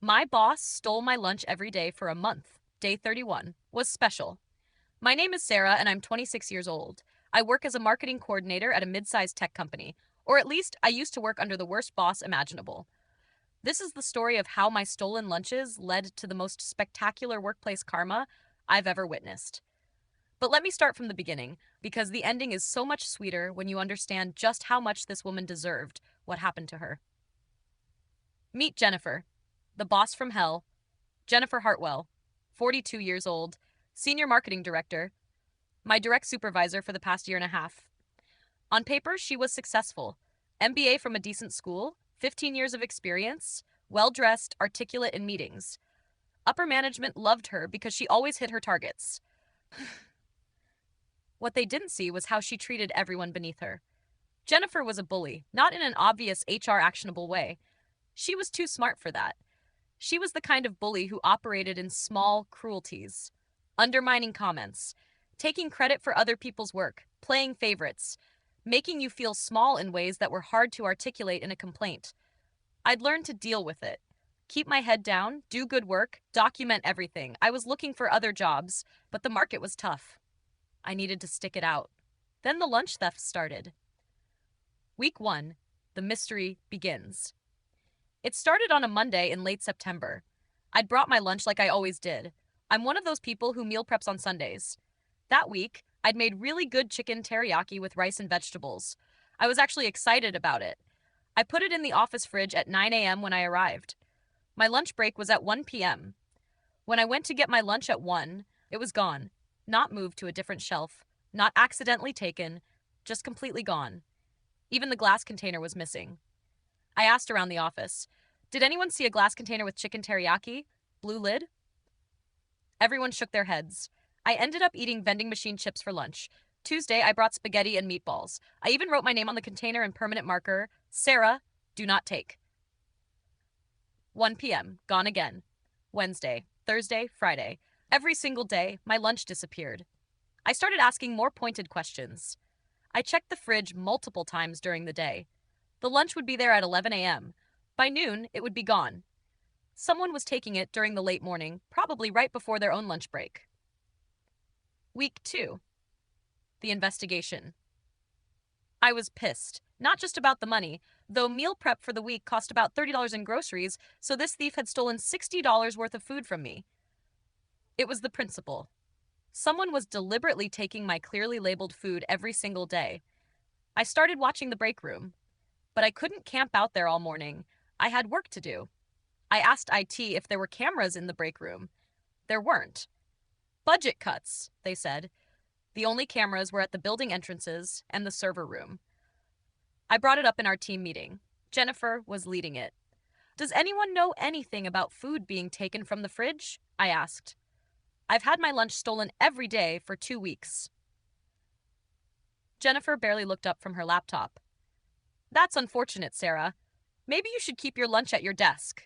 My boss stole my lunch every day for a month. Day 31 was special. My name is Sarah and I'm 26 years old. I work as a marketing coordinator at a mid-sized tech company, or at least I used to work under the worst boss imaginable. This is the story of how my stolen lunches led to the most spectacular workplace karma I've ever witnessed. But let me start from the beginning, because the ending is so much sweeter when you understand just how much this woman deserved what happened to her. Meet Jennifer, the boss from hell, Jennifer Hartwell, 42 years old, senior marketing director, my direct supervisor for the past year and a half. On paper, she was successful. MBA from a decent school, 15 years of experience, well dressed, articulate in meetings. Upper management loved her because she always hit her targets. What they didn't see was how she treated everyone beneath her. Jennifer was a bully, not in an obvious HR actionable way. She was too smart for that. She was the kind of bully who operated in small cruelties, undermining comments, taking credit for other people's work, playing favorites, making you feel small in ways that were hard to articulate in a complaint. I'd learned to deal with it. Keep my head down, do good work, document everything. I was looking for other jobs, but the market was tough. I needed to stick it out. Then the lunch theft started. Week 1, the mystery begins. It started on a Monday in late September. I'd brought my lunch like I always did. I'm one of those people who meal preps on Sundays. That week, I'd made really good chicken teriyaki with rice and vegetables. I was actually excited about it. I put it in the office fridge at 9 a.m. when I arrived. My lunch break was at 1 p.m. When I went to get my lunch at 1, it was gone. Not moved to a different shelf, not accidentally taken, just completely gone. Even the glass container was missing. I asked around the office, did anyone see a glass container with chicken teriyaki? Blue lid? Everyone shook their heads. I ended up eating vending machine chips for lunch. Tuesday, I brought spaghetti and meatballs. I even wrote my name on the container in permanent marker, Sarah, do not take. 1 p.m., gone again. Wednesday, Thursday, Friday. Every single day, my lunch disappeared. I started asking more pointed questions. I checked the fridge multiple times during the day. The lunch would be there at 11 a.m. By noon, it would be gone. Someone was taking it during the late morning, probably right before their own lunch break. Week 2. The investigation. I was pissed, not just about the money, though meal prep for the week cost about $30 in groceries, so this thief had stolen $60 worth of food from me. It was the principle. Someone was deliberately taking my clearly labeled food every single day. I started watching the break room, but I couldn't camp out there all morning. I had work to do. I asked IT if there were cameras in the break room. There weren't. Budget cuts, they said. The only cameras were at the building entrances and the server room. I brought it up in our team meeting. Jennifer was leading it. Does anyone know anything about food being taken from the fridge? I asked. I've had my lunch stolen every day for 2 weeks. Jennifer barely looked up from her laptop. That's unfortunate, Sarah. Maybe you should keep your lunch at your desk.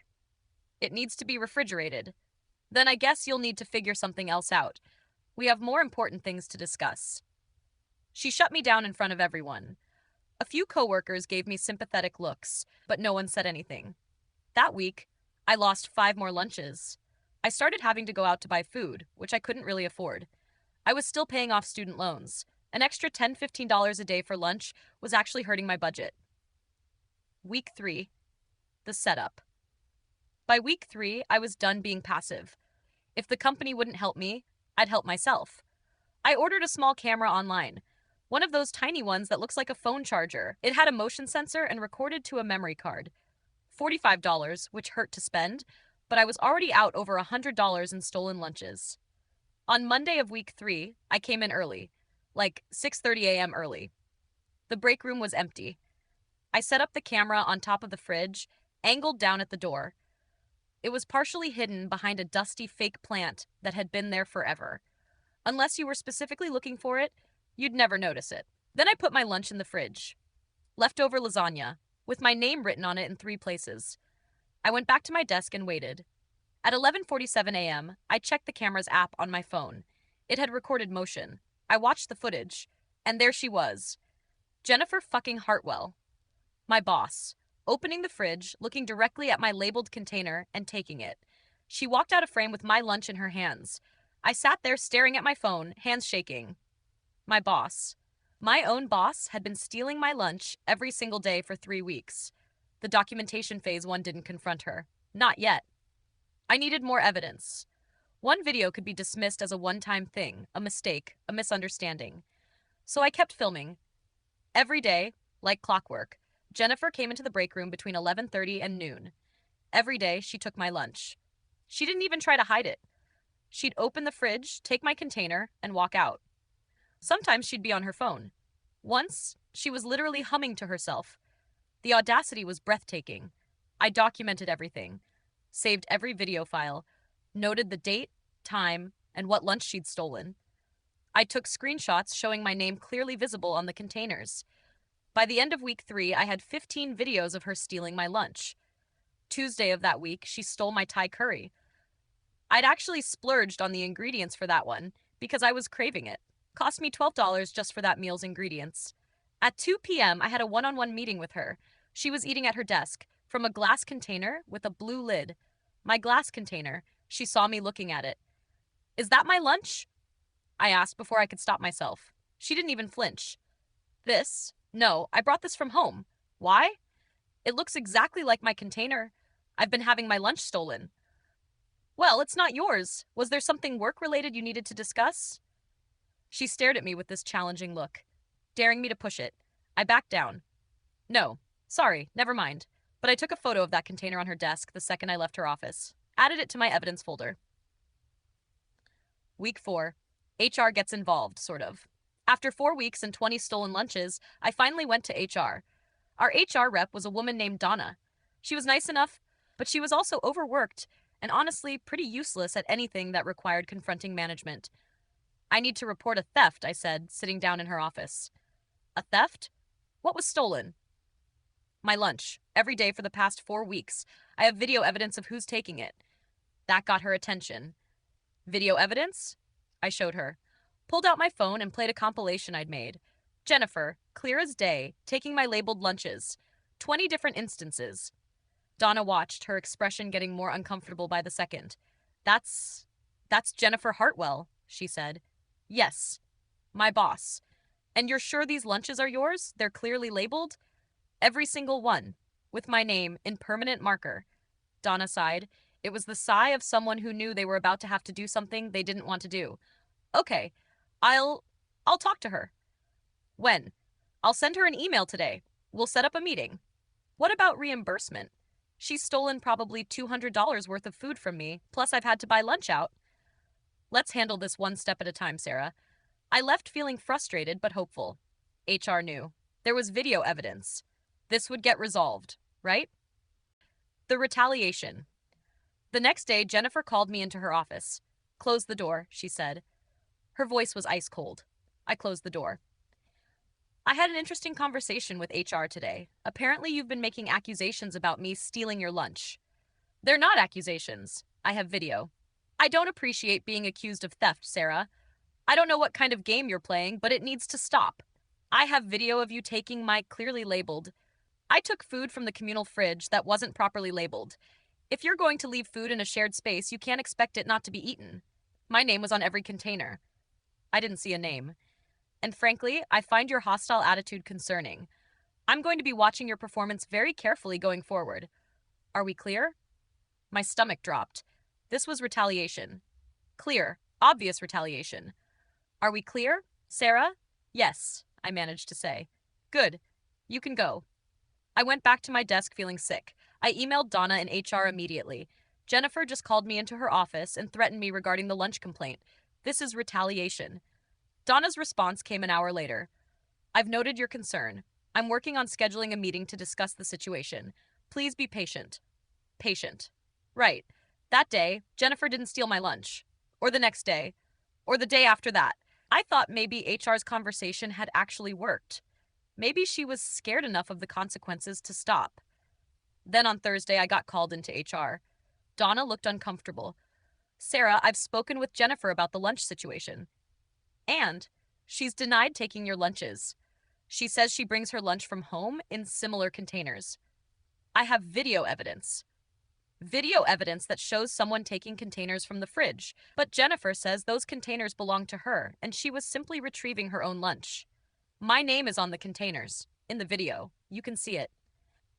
It needs to be refrigerated. Then I guess you'll need to figure something else out. We have more important things to discuss. She shut me down in front of everyone. A few coworkers gave me sympathetic looks, but no one said anything. That week, I lost 5 more lunches. I started having to go out to buy food, which I couldn't really afford. I was still paying off student loans. An extra $10, $15 a day for lunch was actually hurting my budget. Week 3. The setup. By week 3, I was done being passive. If the company wouldn't help me, I'd help myself. I ordered a small camera online, one of those tiny ones that looks like a phone charger. It had a motion sensor and recorded to a memory card. $45, which hurt to spend, but I was already out over $100 in stolen lunches. On Monday of week 3, I came in early, like 6:30 a.m. early. The break room was empty. I set up the camera on top of the fridge, angled down at the door. It was partially hidden behind a dusty fake plant that had been there forever. Unless you were specifically looking for it, you'd never notice it. Then I put my lunch in the fridge. Leftover lasagna, with my name written on it in 3 places. I went back to my desk and waited. At 11:47 a.m., I checked the camera's app on my phone. It had recorded motion. I watched the footage, and there she was. Jennifer fucking Hartwell. My boss. opening the fridge, looking directly at my labeled container, and taking it. She walked out of frame with my lunch in her hands. I sat there staring at my phone, hands shaking. My boss. My own boss had been stealing my lunch every single day for 3 weeks. The documentation phase one didn't confront her. Not yet. I needed more evidence. One video could be dismissed as a one-time thing, a mistake, a misunderstanding. So I kept filming. Every day, like clockwork, Jennifer came into the break room between 11:30 and noon. Every day, she took my lunch. She didn't even try to hide it. She'd open the fridge, take my container, and walk out. Sometimes she'd be on her phone. Once, she was literally humming to herself. The audacity was breathtaking. I documented everything, saved every video file, noted the date, time, and what lunch she'd stolen. I took screenshots showing my name clearly visible on the containers. By the end of week 3, I had 15 videos of her stealing my lunch. Tuesday of that week, she stole my Thai curry. I'd actually splurged on the ingredients for that one because I was craving it. Cost me $12 just for that meal's ingredients. At 2 p.m., I had a one-on-one meeting with her. She was eating at her desk, from a glass container with a blue lid. My glass container. She saw me looking at it. "Is that my lunch?" I asked before I could stop myself. She didn't even flinch. "This? No, I brought this from home." "Why?" "It looks exactly like my container. I've been having my lunch stolen." "Well, it's not yours. Was there something work-related you needed to discuss?" She stared at me with this challenging look, daring me to push it. I backed down. "No, sorry, never mind." But I took a photo of that container on her desk the second I left her office. Added it to my evidence folder. Week 4. HR gets involved, sort of. After 4 weeks and 20 stolen lunches, I finally went to HR. Our HR rep was a woman named Donna. She was nice enough, but she was also overworked and honestly pretty useless at anything that required confronting management. "I need to report a theft," I said, sitting down in her office. "A theft? What was stolen?" "My lunch, every day for the past 4 weeks. I have video evidence of who's taking it." That got her attention. "Video evidence?" I showed her. Pulled out my phone and played a compilation I'd made. Jennifer, clear as day, taking my labeled lunches. 20 different instances. Donna watched, her expression getting more uncomfortable by the second. That's Jennifer Hartwell," she said. "Yes, my boss. And you're sure these lunches are yours? They're clearly labeled?" "Every single one, with my name in permanent marker." Donna sighed. It was the sigh of someone who knew they were about to have to do something they didn't want to do. "Okay, I'll talk to her." "When?" "I'll send her an email today. We'll set up a meeting." "What about reimbursement? She's stolen probably $200 worth of food from me, plus I've had to buy lunch out." "Let's handle this one step at a time, Sarah." I left feeling frustrated but hopeful. HR knew. There was video evidence. This would get resolved, right? The retaliation. The next day, Jennifer called me into her office. "Close the door," she said. Her voice was ice cold. I closed the door. "I had an interesting conversation with HR today. Apparently, you've been making accusations about me stealing your lunch." "They're not accusations. I have video." "I don't appreciate being accused of theft, Sarah. I don't know what kind of game you're playing, but it needs to stop. I have video of you taking my clearly labeled. I took food from the communal fridge that wasn't properly labeled. If you're going to leave food in a shared space, you can't expect it not to be eaten. My name was on every container." I didn't see a name. "And frankly, I find your hostile attitude concerning. I'm going to be watching your performance very carefully going forward. Are we clear?" My stomach dropped. This was retaliation. Clear, obvious retaliation. "Are we clear, Sarah?" "Yes," I managed to say. "Good. You can go." I went back to my desk feeling sick. I emailed Donna in HR immediately. Jennifer just called me into her office and threatened me regarding the lunch complaint. This is retaliation. Donna's response came an hour later. "I've noted your concern. I'm working on scheduling a meeting to discuss the situation. Please be patient." Patient. Right. That day, Jennifer didn't steal my lunch. Or the next day. Or the day after that. I thought maybe HR's conversation had actually worked. Maybe she was scared enough of the consequences to stop. Then on Thursday, I got called into HR. Donna looked uncomfortable. "Sarah, I've spoken with Jennifer about the lunch situation. And she's denied taking your lunches. She says she brings her lunch from home in similar containers." I have video evidence. Video evidence that shows someone taking containers from the fridge, but Jennifer says those containers belong to her and she was simply retrieving her own lunch. My name is on the containers. In the video, you can see it.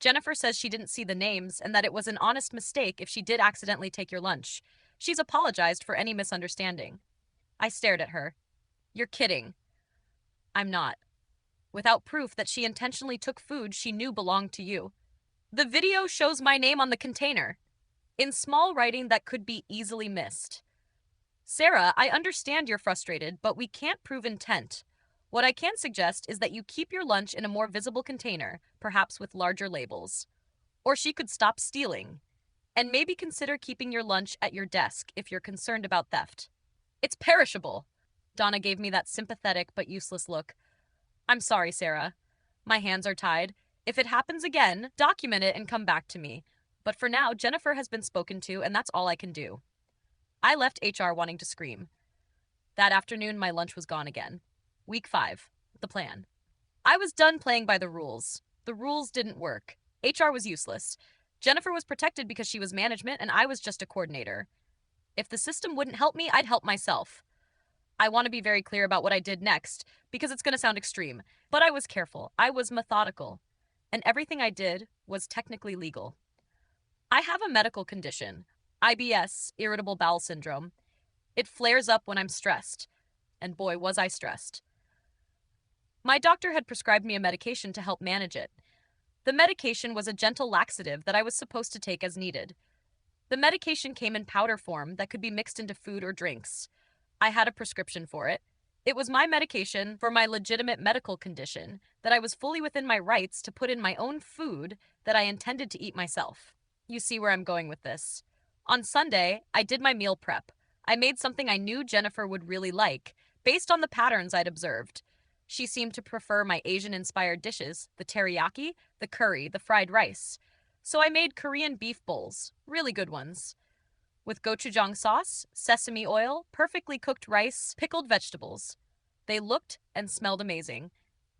Jennifer says she didn't see the names and that it was an honest mistake if she did accidentally take your lunch. She's apologized for any misunderstanding. I stared at her. You're kidding. I'm not. Without proof that she intentionally took food she knew belonged to you. The video shows my name on the container, in small writing that could be easily missed. Sarah, I understand you're frustrated, but we can't prove intent. What I can suggest is that you keep your lunch in a more visible container, perhaps with larger labels. Or she could stop stealing. And maybe consider keeping your lunch at your desk if you're concerned about theft. It's perishable. Donna gave me that sympathetic but useless look. I'm sorry, Sarah. My hands are tied. If it happens again, document it and come back to me. But for now, Jennifer has been spoken to, and that's all I can do. I left HR wanting to scream. That afternoon, my lunch was gone again. Week 5. The plan. I was done playing by the rules. The rules didn't work. HR was useless. Jennifer was protected because she was management, and I was just a coordinator. If the system wouldn't help me, I'd help myself. I want to be very clear about what I did next, because it's going to sound extreme. But I was careful. I was methodical. And everything I did was technically legal. I have a medical condition, IBS, irritable bowel syndrome. It flares up when I'm stressed. And boy, was I stressed. My doctor had prescribed me a medication to help manage it. The medication was a gentle laxative that I was supposed to take as needed. The medication came in powder form that could be mixed into food or drinks. I had a prescription for it. It was my medication for my legitimate medical condition that I was fully within my rights to put in my own food that I intended to eat myself. You see where I'm going with this. On Sunday, I did my meal prep. I made something I knew Jennifer would really like, based on the patterns I'd observed. She seemed to prefer my Asian-inspired dishes, the teriyaki, the curry, the fried rice. So I made Korean beef bowls, really good ones, with gochujang sauce, sesame oil, perfectly cooked rice, pickled vegetables. They looked and smelled amazing.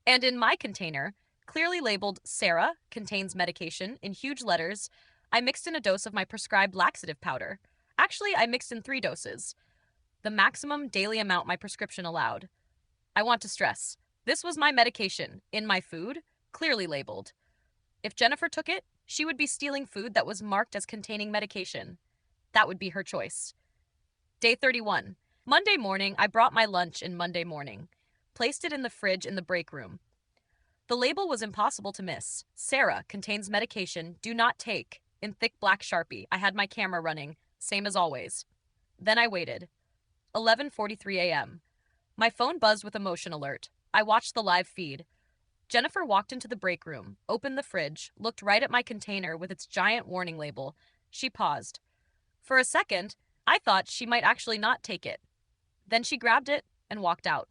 And in my container, clearly labeled Sarah, contains medication, in huge letters, I mixed in a dose of my prescribed laxative powder. Actually, I mixed in 3 doses, the maximum daily amount my prescription allowed. I want to stress, this was my medication, in my food, clearly labeled. If Jennifer took it, she would be stealing food that was marked as containing medication. That would be her choice. Day 31. Monday morning, I brought my lunch in Monday morning. Placed it in the fridge in the break room. The label was impossible to miss. Sarah, contains medication, do not take, in thick black Sharpie. I had my camera running, same as always. Then I waited. 11:43 a.m. My phone buzzed with a motion alert. I watched the live feed. Jennifer walked into the break room, opened the fridge, looked right at my container with its giant warning label. She paused. For a second, I thought she might actually not take it. Then she grabbed it and walked out.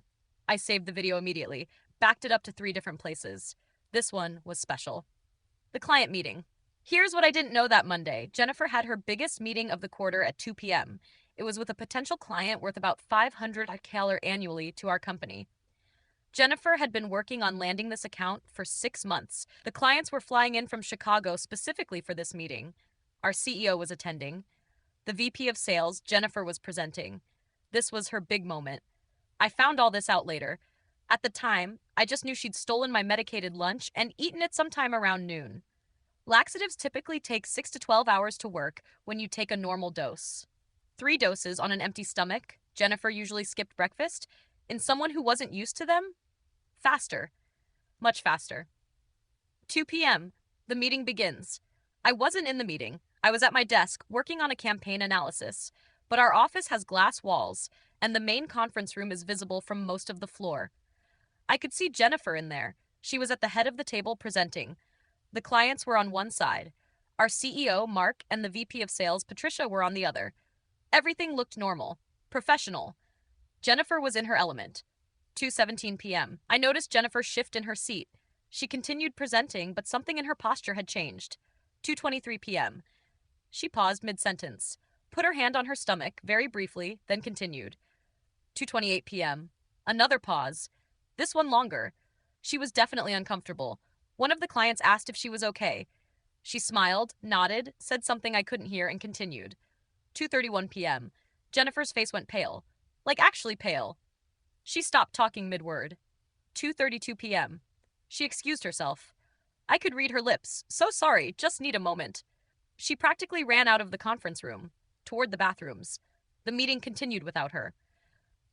I saved the video immediately, backed it up to 3 different places. This one was special. The client meeting. Here's what I didn't know that Monday. Jennifer had her biggest meeting of the quarter at 2 p.m. It was with a potential client worth about $500 annually to our company. Jennifer had been working on landing this account for 6 months. The clients were flying in from Chicago specifically for this meeting. Our CEO was attending. The VP of Sales, Jennifer, was presenting. This was her big moment. I found all this out later. At the time, I just knew she'd stolen my medicated lunch and eaten it sometime around noon. Laxatives typically take 6 to 12 hours to work when you take a normal dose. 3 doses on an empty stomach, Jennifer usually skipped breakfast. In someone who wasn't used to them, faster. Much faster. 2 p.m. The meeting begins. I wasn't in the meeting. I was at my desk working on a campaign analysis, but our office has glass walls, and the main conference room is visible from most of the floor. I could see Jennifer in there. She was at the head of the table presenting. The clients were on one side. Our CEO, Mark, and the VP of Sales, Patricia, were on the other. Everything looked normal, professional. Jennifer was in her element. 2:17 p.m. I noticed Jennifer shift in her seat. She continued presenting, but something in her posture had changed. 2:23 p.m. She paused mid-sentence, put her hand on her stomach very briefly, then continued. 2:28 p.m. Another pause. This one longer. She was definitely uncomfortable. One of the clients asked if she was okay. She smiled, nodded, said something I couldn't hear, and continued. 2:31 p.m. Jennifer's face went pale. Like actually pale. She stopped talking mid-word. 2:32 p.m. She excused herself. I could read her lips. So sorry, just need a moment. She practically ran out of the conference room, toward the bathrooms. The meeting continued without her.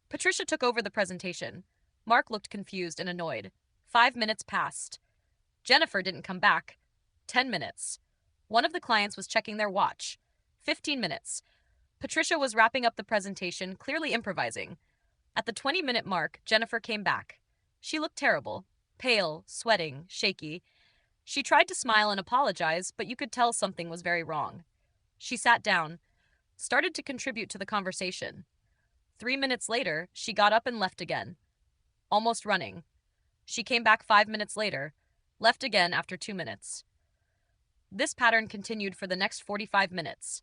Patricia took over the presentation. Mark looked confused and annoyed. 5 minutes passed. Jennifer didn't come back. 10 minutes. One of the clients was checking their watch. 15 minutes. Patricia was wrapping up the presentation, clearly improvising. At the 20-minute mark, Jennifer came back. She looked terrible. Pale, sweating, shaky. She tried to smile and apologize, but you could tell something was very wrong. She sat down, started to contribute to the conversation. 3 minutes later, she got up and left again, almost running. She came back 5 minutes later, left again after 2 minutes. This pattern continued for the next 45 minutes.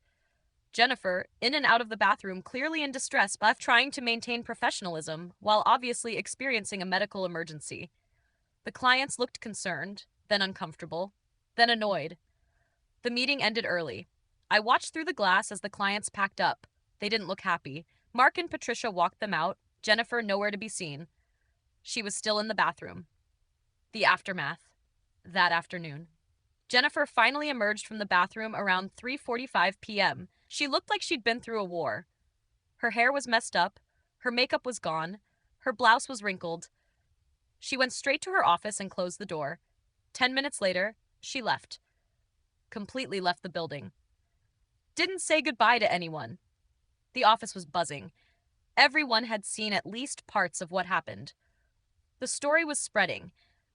Jennifer, in and out of the bathroom, clearly in distress, left trying to maintain professionalism while obviously experiencing a medical emergency. The clients looked concerned, then uncomfortable, then annoyed. The meeting ended early. I watched through the glass as the clients packed up. They didn't look happy. Mark and Patricia walked them out, Jennifer nowhere to be seen. She was still in the bathroom. The aftermath. That afternoon. Jennifer finally emerged from the bathroom around 3:45 p.m. She looked like she'd been through a war. Her hair was messed up, her makeup was gone, her blouse was wrinkled. She went straight to her office and closed the door. 10 minutes later, she left. Completely left the building. Didn't say goodbye to anyone. The office was buzzing. Everyone had seen at least parts of what happened. The story was spreading.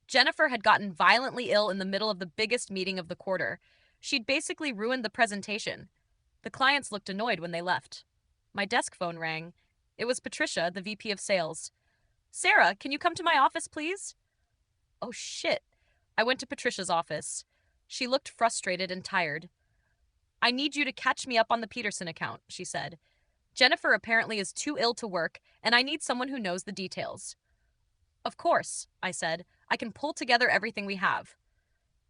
Jennifer had gotten violently ill in the middle of the biggest meeting of the quarter. She'd basically ruined the presentation. The clients looked annoyed when they left. My desk phone rang. It was Patricia, the VP of Sales. Sarah, can you come to my office, please? Oh, shit. I went to Patricia's office. She looked frustrated and tired. I need you to catch me up on the Peterson account, she said. Jennifer apparently is too ill to work, and I need someone who knows the details. Of course, I said. I can pull together everything we have.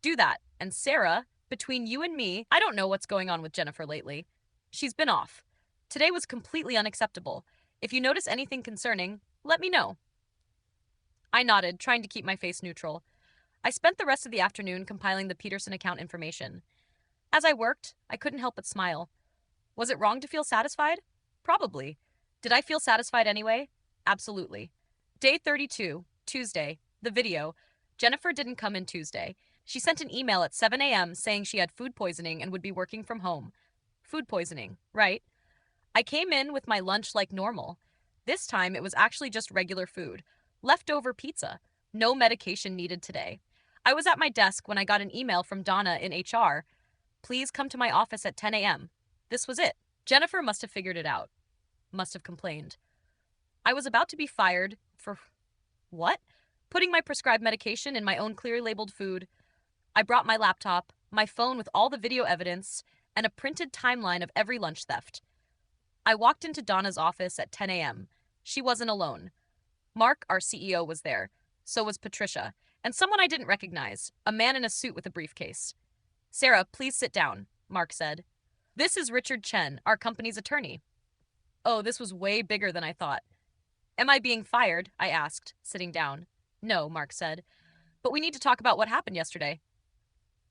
Do that. And Sarah, between you and me, I don't know what's going on with Jennifer lately. She's been off. Today was completely unacceptable. If you notice anything concerning, let me know. I nodded, trying to keep my face neutral. I spent the rest of the afternoon compiling the Peterson account information. As I worked, I couldn't help but smile. Was it wrong to feel satisfied? Probably. Did I feel satisfied anyway? Absolutely. Day 32, Tuesday, the video. Jennifer didn't come in Tuesday. She sent an email at 7 a.m. saying she had food poisoning and would be working from home. Food poisoning, right? I came in with my lunch like normal. This time it was actually just regular food. Leftover pizza. No medication needed today. I was at my desk when I got an email from Donna in HR. Please come to my office at 10 a.m. This was it. Jennifer must have figured it out. Must have complained. I was about to be fired for what? Putting my prescribed medication in my own clearly labeled food. I brought my laptop, my phone with all the video evidence, and a printed timeline of every lunch theft. I walked into Donna's office at 10 a.m. She wasn't alone. Mark, our CEO, was there. So was Patricia, and someone I didn't recognize, a man in a suit with a briefcase. Sarah, please sit down, Mark said. This is Richard Chen, our company's attorney. Oh, this was way bigger than I thought. Am I being fired? I asked, sitting down. No, Mark said. But we need to talk about what happened yesterday.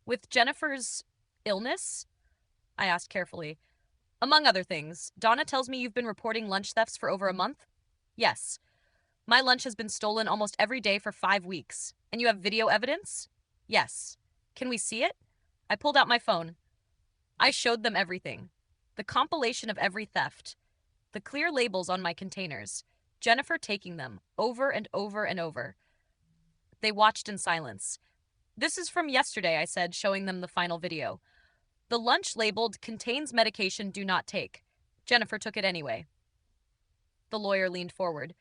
With Jennifer's illness? I asked carefully. Among other things, Donna tells me you've been reporting lunch thefts for over a month? Yes. My lunch has been stolen almost every day for 5 weeks. And you have video evidence? Yes. Can we see it? I pulled out my phone. I showed them everything. The compilation of every theft. The clear labels on my containers. Jennifer taking them, over and over and over. They watched in silence. This is from yesterday, I said, showing them the final video. The lunch labeled contains medication do not take. Jennifer took it anyway. The lawyer leaned forward.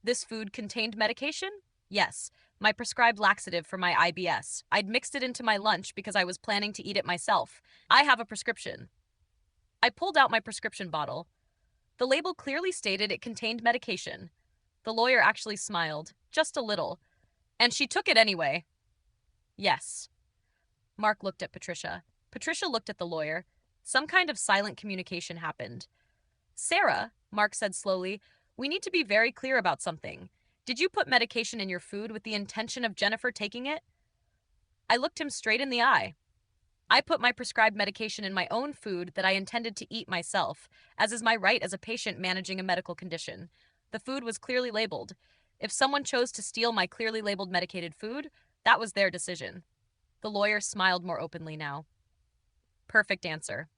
This food contained medication? Yes. My prescribed laxative for my IBS. I'd mixed it into my lunch because I was planning to eat it myself. I have a prescription. I pulled out my prescription bottle. The label clearly stated it contained medication. The lawyer actually smiled, just a little. And she took it anyway. Yes. Mark looked at Patricia. Patricia looked at the lawyer. Some kind of silent communication happened. Sarah, Mark said slowly, we need to be very clear about something. Did you put medication in your food with the intention of Jennifer taking it? I looked him straight in the eye. I put my prescribed medication in my own food that I intended to eat myself, as is my right as a patient managing a medical condition. The food was clearly labeled. If someone chose to steal my clearly labeled medicated food, that was their decision. The lawyer smiled more openly now. Perfect answer.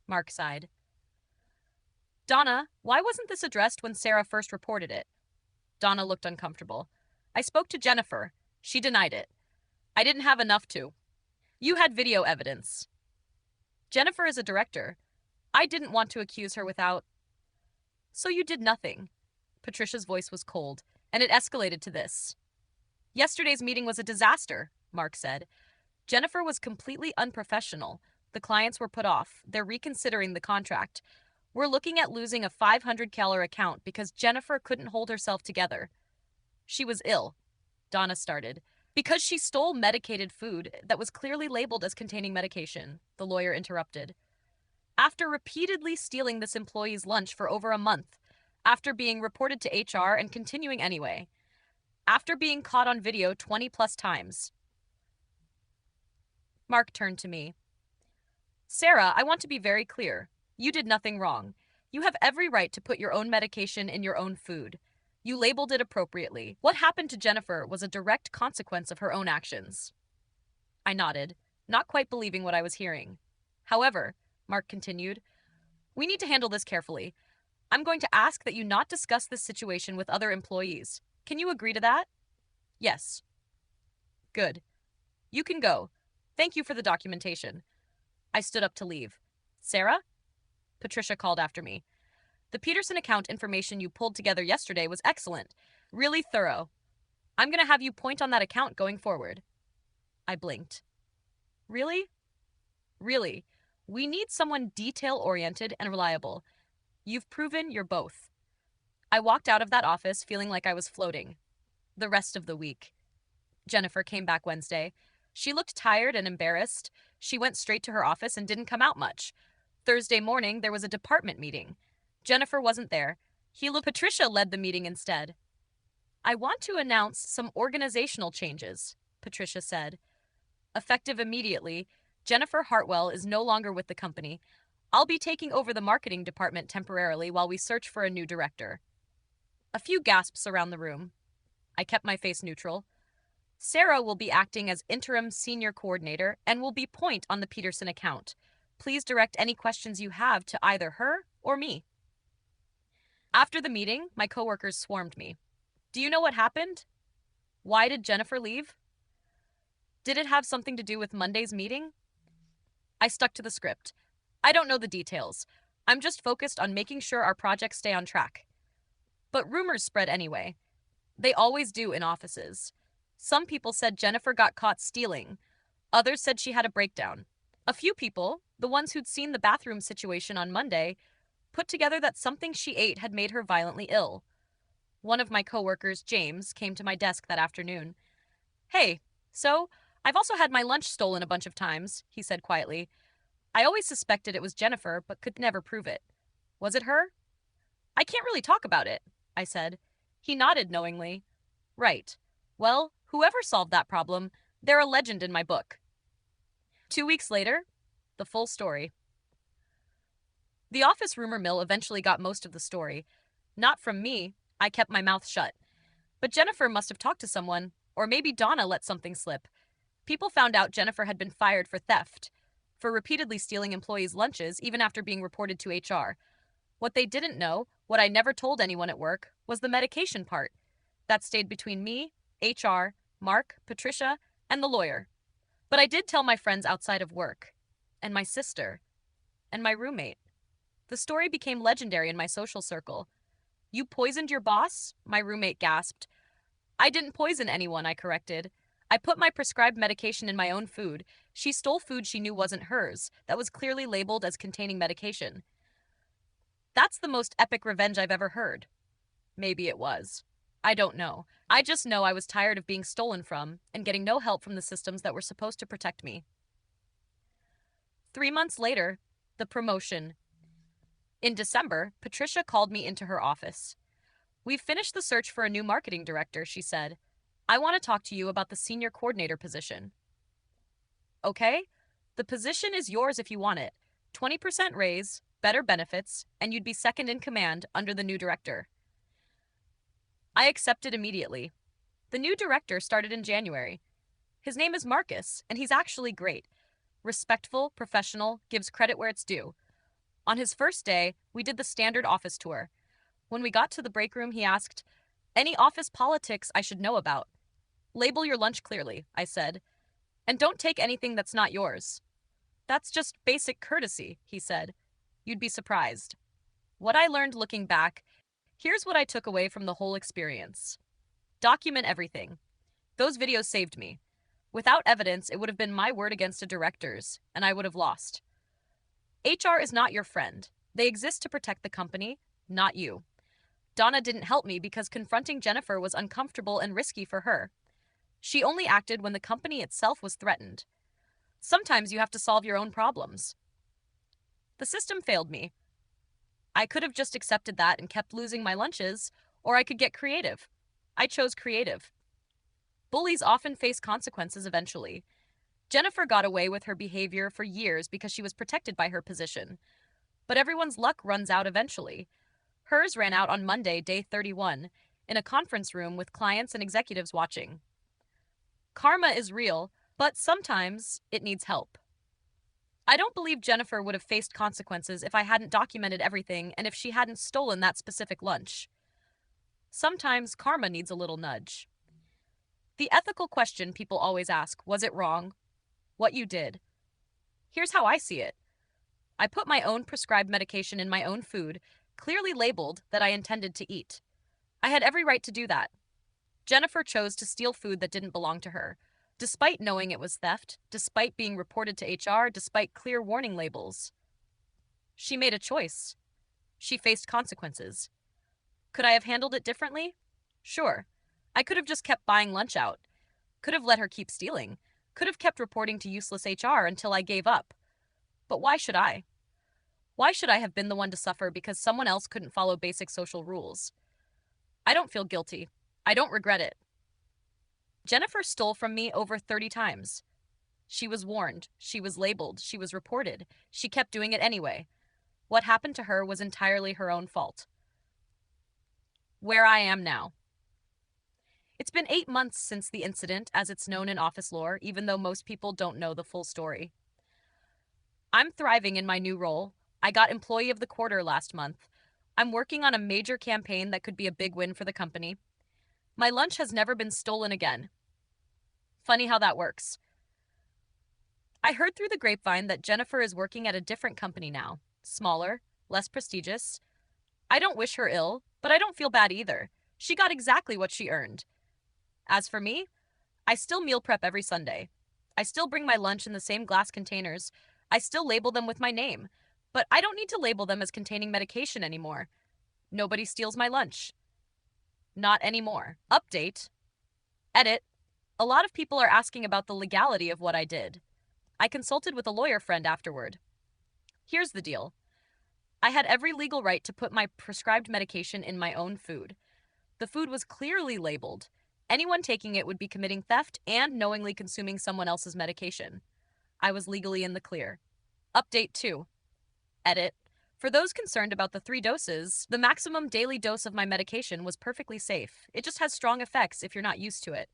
Mark sighed. Donna, why wasn't this addressed when Sarah first reported it? Donna looked uncomfortable. I spoke to Jennifer. She denied it. I didn't have enough to. You had video evidence. Jennifer is a director. I didn't want to accuse her without. So you did nothing. Patricia's voice was cold, and it escalated to this. Yesterday's meeting was a disaster, Mark said. Jennifer was completely unprofessional. The clients were put off. They're reconsidering the contract. We're looking at losing a $500 account because Jennifer couldn't hold herself together. She was ill, Donna started. Because she stole medicated food that was clearly labeled as containing medication, the lawyer interrupted. After repeatedly stealing this employee's lunch for over a month, after being reported to HR and continuing anyway, after being caught on video 20 plus times. Mark turned to me. Sarah, I want to be very clear. You did nothing wrong. You have every right to put your own medication in your own food. You labeled it appropriately. What happened to Jennifer was a direct consequence of her own actions. I nodded, not quite believing what I was hearing. However, Mark continued, we need to handle this carefully. I'm going to ask that you not discuss this situation with other employees. Can you agree to that? Yes. Good. You can go. Thank you for the documentation. I stood up to leave. Sarah? Patricia called after me. The Peterson account information you pulled together yesterday was excellent. Really thorough. I'm going to have you point on that account going forward. I blinked. Really? Really. We need someone detail-oriented and reliable. You've proven you're both. I walked out of that office feeling like I was floating. The rest of the week. Jennifer came back Wednesday. She looked tired and embarrassed. She went straight to her office and didn't come out much. Thursday morning, there was a department meeting. Jennifer wasn't there. Patricia led the meeting instead. I want to announce some organizational changes, Patricia said. Effective immediately, Jennifer Hartwell is no longer with the company. I'll be taking over the marketing department temporarily while we search for a new director. A few gasps around the room. I kept my face neutral. Sarah will be acting as interim senior coordinator and will be point on the Peterson account. Please direct any questions you have to either her or me. After the meeting, my coworkers swarmed me. Do you know what happened? Why did Jennifer leave? Did it have something to do with Monday's meeting? I stuck to the script. I don't know the details. I'm just focused on making sure our projects stay on track. But rumors spread anyway. They always do in offices. Some people said Jennifer got caught stealing. Others said she had a breakdown. A few people, the ones who'd seen the bathroom situation on Monday, put together that something she ate had made her violently ill. One of my coworkers, James, came to my desk that afternoon. Hey, so, I've also had my lunch stolen a bunch of times, he said quietly. I always suspected it was Jennifer, but could never prove it. Was it her? I can't really talk about it, I said. He nodded knowingly. Right. Well, whoever solved that problem, they're a legend in my book. 2 weeks later, the full story. The office rumor mill eventually got most of the story. Not from me, I kept my mouth shut. But Jennifer must have talked to someone, or maybe Donna let something slip. People found out Jennifer had been fired for theft, for repeatedly stealing employees' lunches even after being reported to HR. What they didn't know, what I never told anyone at work, was the medication part. That stayed between me, HR, Mark, Patricia, and the lawyer. But I did tell my friends outside of work, and my sister, and my roommate. The story became legendary in my social circle. You poisoned your boss? My roommate gasped. I didn't poison anyone, I corrected. I put my prescribed medication in my own food. She stole food she knew wasn't hers, that was clearly labeled as containing medication. That's the most epic revenge I've ever heard. Maybe it was. I don't know. I just know I was tired of being stolen from and getting no help from the systems that were supposed to protect me. 3 months later, the promotion. In December, Patricia called me into her office. "We've finished the search for a new marketing director," she said. "I want to talk to you about the senior coordinator position." "Okay, the position is yours if you want it. 20% raise, better benefits, and you'd be second in command under the new director." I accepted immediately. The new director started in January. His name is Marcus, and he's actually great. Respectful, professional, gives credit where it's due. On his first day, we did the standard office tour. When we got to the break room, he asked, "Any office politics I should know about?" "Label your lunch clearly," I said, "and don't take anything that's not yours." "That's just basic courtesy," he said. "You'd be surprised." What I learned looking back, here's what I took away from the whole experience. Document everything. Those videos saved me. Without evidence, it would have been my word against a director's, and I would have lost. HR is not your friend. They exist to protect the company, not you. Donna didn't help me because confronting Jennifer was uncomfortable and risky for her. She only acted when the company itself was threatened. Sometimes you have to solve your own problems. The system failed me. I could have just accepted that and kept losing my lunches, or I could get creative. I chose creative. Bullies often face consequences eventually. Jennifer got away with her behavior for years because she was protected by her position. But everyone's luck runs out eventually. Hers ran out on Monday, day 31, in a conference room with clients and executives watching. Karma is real, but sometimes it needs help. I don't believe Jennifer would have faced consequences if I hadn't documented everything and if she hadn't stolen that specific lunch. Sometimes karma needs a little nudge. The ethical question people always ask, was it wrong? What you did. Here's how I see it. I put my own prescribed medication in my own food, clearly labeled that I intended to eat. I had every right to do that. Jennifer chose to steal food that didn't belong to her, despite knowing it was theft, despite being reported to HR, despite clear warning labels. She made a choice. She faced consequences. Could I have handled it differently? Sure. I could have just kept buying lunch out. Could have let her keep stealing. Could have kept reporting to useless HR until I gave up. But why should I? Why should I have been the one to suffer because someone else couldn't follow basic social rules? I don't feel guilty. I don't regret it. Jennifer stole from me over 30 times. She was warned. She was labeled. She was reported. She kept doing it anyway. What happened to her was entirely her own fault. Where I am now. It's been 8 months since the incident, as it's known in office lore, even though most people don't know the full story. I'm thriving in my new role. I got Employee of the Quarter last month. I'm working on a major campaign that could be a big win for the company. My lunch has never been stolen again. Funny how that works. I heard through the grapevine that Jennifer is working at a different company now. Smaller, less prestigious. I don't wish her ill, but I don't feel bad either. She got exactly what she earned. As for me, I still meal prep every Sunday. I still bring my lunch in the same glass containers. I still label them with my name. But I don't need to label them as containing medication anymore. Nobody steals my lunch. Not anymore. Update. Edit. A lot of people are asking about the legality of what I did. I consulted with a lawyer friend afterward. Here's the deal. I had every legal right to put my prescribed medication in my own food. The food was clearly labeled. Anyone taking it would be committing theft and knowingly consuming someone else's medication. I was legally in the clear. Update 2. Edit. For those concerned about the 3 doses, the maximum daily dose of my medication was perfectly safe. It just has strong effects if you're not used to it.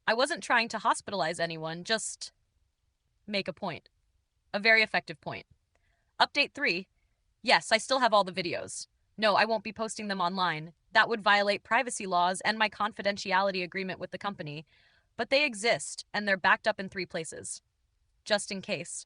I wasn't trying to hospitalize anyone, just make a point. A very effective point. Update 3. Yes, I still have all the videos. No, I won't be posting them online. That would violate privacy laws and my confidentiality agreement with the company. But they exist, and they're backed up in 3 places. Just in case.